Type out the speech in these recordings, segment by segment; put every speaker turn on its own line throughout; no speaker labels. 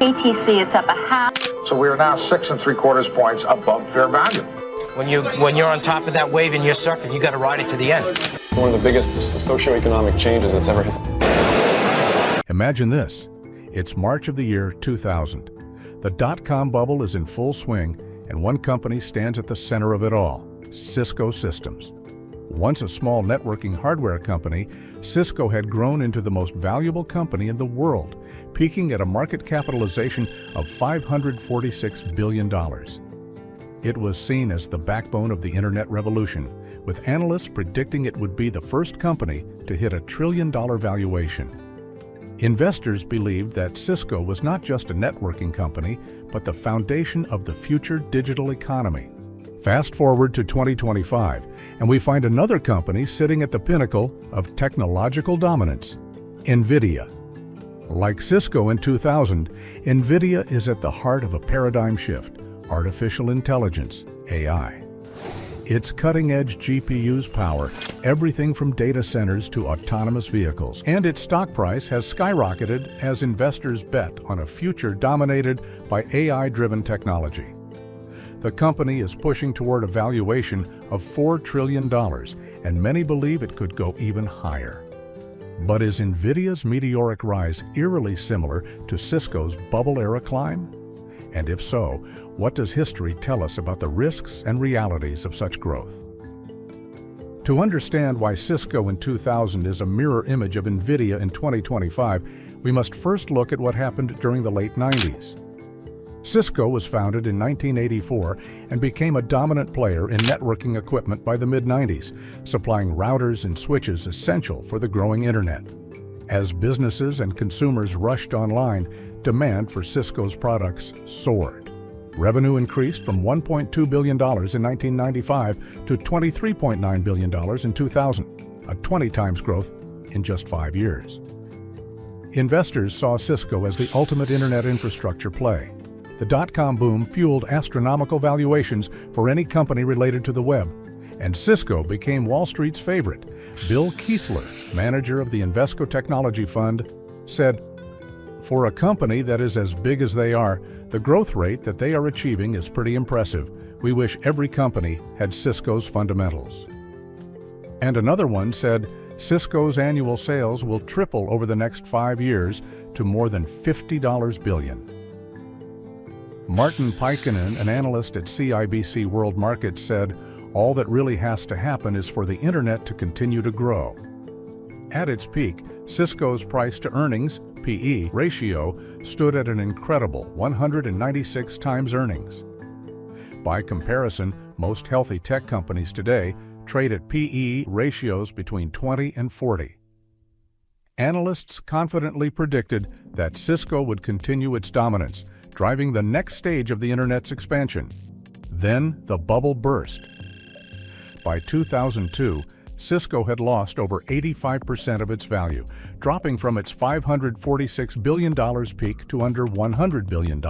BTC, it's up a half.
So we are now 6 3/4 points above fair value.
When you're on top of that wave and you're surfing, you got to ride it to the end.
One of the biggest socioeconomic changes that's ever hit.
Imagine this. It's March of the year 2000. The dot-com bubble is in full swing, and one company stands at the center of it all, Cisco Systems. Once a small networking hardware company, Cisco had grown into the most valuable company in the world, peaking at a market capitalization of $546 billion. It was seen as the backbone of the internet revolution, with analysts predicting it would be the first company to hit $1 trillion valuation. Investors believed that Cisco was not just a networking company, but the foundation of the future digital economy. Fast forward to 2025, and we find another company sitting at the pinnacle of technological dominance, NVIDIA. Like Cisco in 2000, NVIDIA is at the heart of a paradigm shift, artificial intelligence, AI. Its cutting-edge GPUs power everything from data centers to autonomous vehicles, and its stock price has skyrocketed as investors bet on a future dominated by AI-driven technology. The company is pushing toward a valuation of $4 trillion, and many believe it could go even higher. But is NVIDIA's meteoric rise eerily similar to Cisco's bubble-era climb? And if so, what does history tell us about the risks and realities of such growth? To understand why Cisco in 2000 is a mirror image of NVIDIA in 2025, we must first look at what happened during the late 90s. Cisco was founded in 1984 and became a dominant player in networking equipment by the mid-90s, supplying routers and switches essential for the growing internet. As businesses and consumers rushed online, demand for Cisco's products soared. Revenue increased from $1.2 billion in 1995 to $23.9 billion in 2000, a 20 times growth in just 5 years. Investors saw Cisco as the ultimate internet infrastructure play. The dot-com boom fueled astronomical valuations for any company related to the web, and Cisco became Wall Street's favorite. Bill Keithler, manager of the Invesco Technology Fund, said, "For a company that is as big as they are, the growth rate that they are achieving is pretty impressive. We wish every company had Cisco's fundamentals." And another one said, "Cisco's annual sales will triple over the next 5 years to more than $50 billion." Martin Pykinen, an analyst at CIBC World Markets, said, "All that really has to happen is for the internet to continue to grow." At its peak, Cisco's price-to-earnings (PE) ratio stood at an incredible 196 times earnings. By comparison, most healthy tech companies today trade at PE ratios between 20 and 40. Analysts confidently predicted that Cisco would continue its dominance, driving the next stage of the internet's expansion. Then the bubble burst. By 2002, Cisco had lost over 85% of its value, dropping from its $546 billion peak to under $100 billion.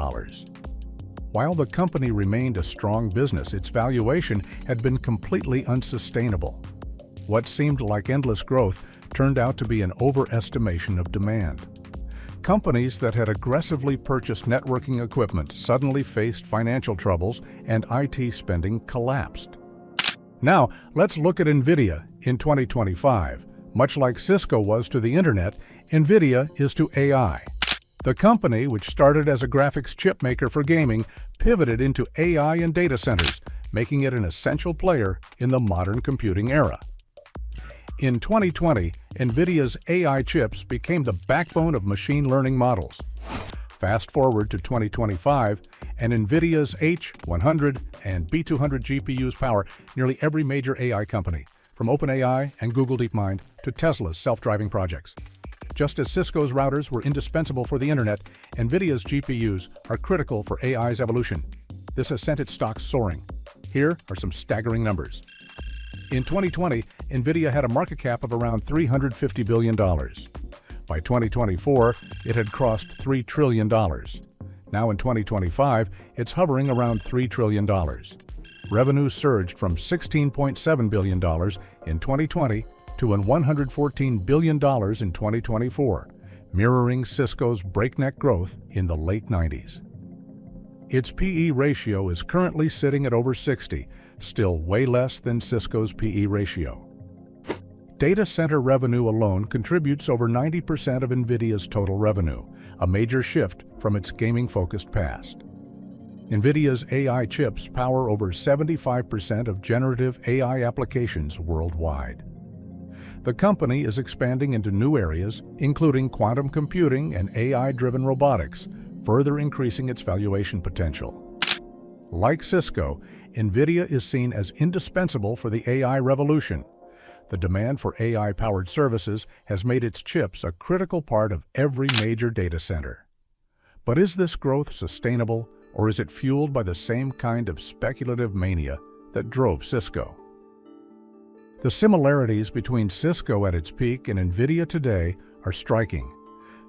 While the company remained a strong business, its valuation had been completely unsustainable. What seemed like endless growth turned out to be an overestimation of demand. Companies that had aggressively purchased networking equipment suddenly faced financial troubles, and IT spending collapsed. Now, let's look at NVIDIA in 2025. Much like Cisco was to the internet, NVIDIA is to AI. The company, which started as a graphics chip maker for gaming, pivoted into AI and data centers, making it an essential player in the modern computing era. In 2020, NVIDIA's AI chips became the backbone of machine learning models. Fast forward to 2025, and NVIDIA's H100 and B200 GPUs power nearly every major AI company, from OpenAI and Google DeepMind to Tesla's self-driving projects. Just as Cisco's routers were indispensable for the internet, NVIDIA's GPUs are critical for AI's evolution. This has sent its stocks soaring. Here are some staggering numbers. In 2020, NVIDIA had a market cap of around $350 billion. By 2024, it had crossed $3 trillion. Now in 2025, it's hovering around $3 trillion. Revenue surged from $16.7 billion in 2020 to $114 billion in 2024, mirroring Cisco's breakneck growth in the late 90s. Its PE ratio is currently sitting at over 60, still way less than Cisco's PE ratio. Data center revenue alone contributes over 90% of NVIDIA's total revenue, a major shift from its gaming-focused past. NVIDIA's AI chips power over 75% of generative AI applications worldwide. The company is expanding into new areas, including quantum computing and AI-driven robotics, further increasing its valuation potential. Like Cisco, NVIDIA is seen as indispensable for the AI revolution. The demand for AI-powered services has made its chips a critical part of every major data center. But is this growth sustainable, or is it fueled by the same kind of speculative mania that drove Cisco? The similarities between Cisco at its peak and NVIDIA today are striking.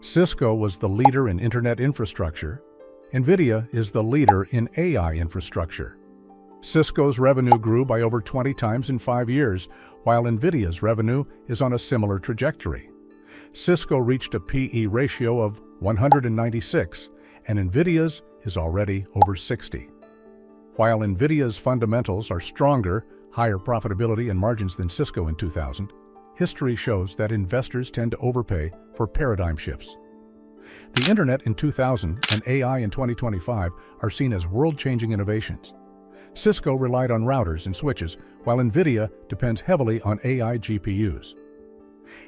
Cisco was the leader in internet infrastructure. NVIDIA is the leader in AI infrastructure. Cisco's revenue grew by over 20 times in 5 years, while NVIDIA's revenue is on a similar trajectory. Cisco reached a PE ratio of 196, and NVIDIA's is already over 60. While NVIDIA's fundamentals are stronger, higher profitability and margins than Cisco in 2000, history shows that investors tend to overpay for paradigm shifts. The Internet in 2000 and AI in 2025 are seen as world-changing innovations. Cisco relied on routers and switches, while NVIDIA depends heavily on AI GPUs.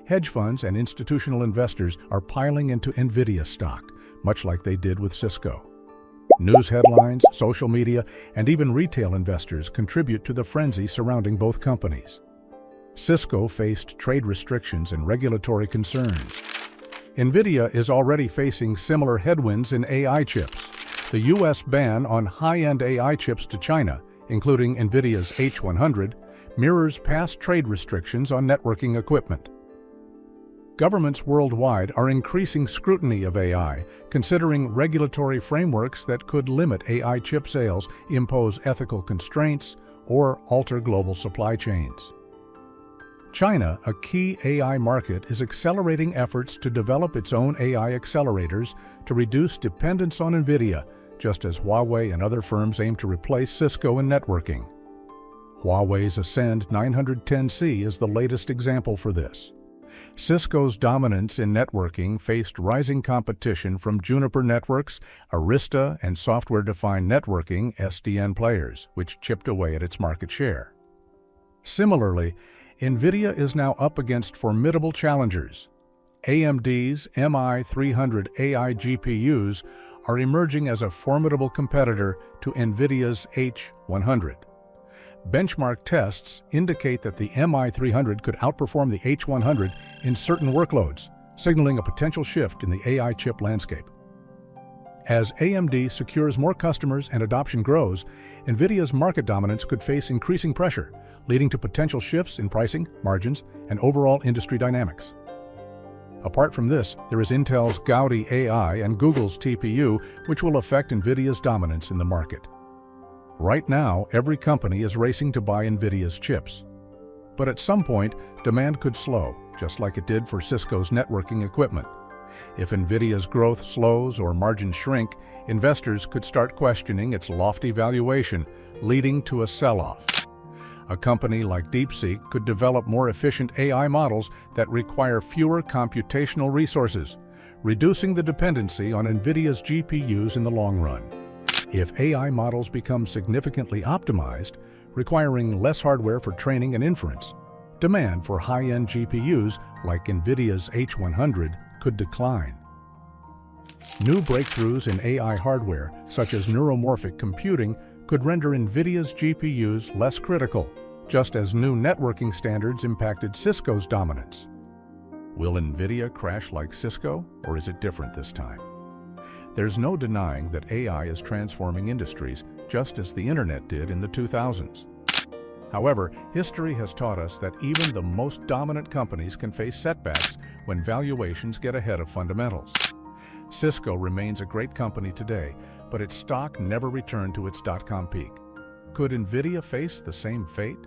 Hedge funds and institutional investors are piling into NVIDIA stock, much like they did with Cisco. News headlines, social media, and even retail investors contribute to the frenzy surrounding both companies. Cisco faced trade restrictions and regulatory concerns. NVIDIA is already facing similar headwinds in AI chips. The U.S. ban on high-end AI chips to China, including NVIDIA's H100, mirrors past trade restrictions on networking equipment. Governments worldwide are increasing scrutiny of AI, considering regulatory frameworks that could limit AI chip sales, impose ethical constraints, or alter global supply chains. China, a key AI market, is accelerating efforts to develop its own AI accelerators to reduce dependence on NVIDIA, just as Huawei and other firms aim to replace Cisco in networking. Huawei's Ascend 910C is the latest example for this. Cisco's dominance in networking faced rising competition from Juniper Networks, Arista, and software-defined networking (SDN) players, which chipped away at its market share. Similarly, NVIDIA is now up against formidable challengers. AMD's MI300 AI GPUs are emerging as a formidable competitor to NVIDIA's H100. Benchmark tests indicate that the MI300 could outperform the H100 in certain workloads, signaling a potential shift in the AI chip landscape. As AMD secures more customers and adoption grows, NVIDIA's market dominance could face increasing pressure, leading to potential shifts in pricing, margins, and overall industry dynamics. Apart from this, there is Intel's Gaudi AI and Google's TPU, which will affect NVIDIA's dominance in the market. Right now, every company is racing to buy NVIDIA's chips. But at some point, demand could slow, just like it did for Cisco's networking equipment. If NVIDIA's growth slows or margins shrink, investors could start questioning its lofty valuation, leading to a sell-off. A company like DeepSeek could develop more efficient AI models that require fewer computational resources, reducing the dependency on NVIDIA's GPUs in the long run. If AI models become significantly optimized, requiring less hardware for training and inference, demand for high-end GPUs like NVIDIA's H100 could decline. New breakthroughs in AI hardware, such as neuromorphic computing, could render NVIDIA's GPUs less critical, just as new networking standards impacted Cisco's dominance. Will NVIDIA crash like Cisco, or is it different this time? There's no denying that AI is transforming industries, just as the Internet did in the 2000s. However, history has taught us that even the most dominant companies can face setbacks when valuations get ahead of fundamentals. Cisco remains a great company today, but its stock never returned to its dot-com peak. Could NVIDIA face the same fate?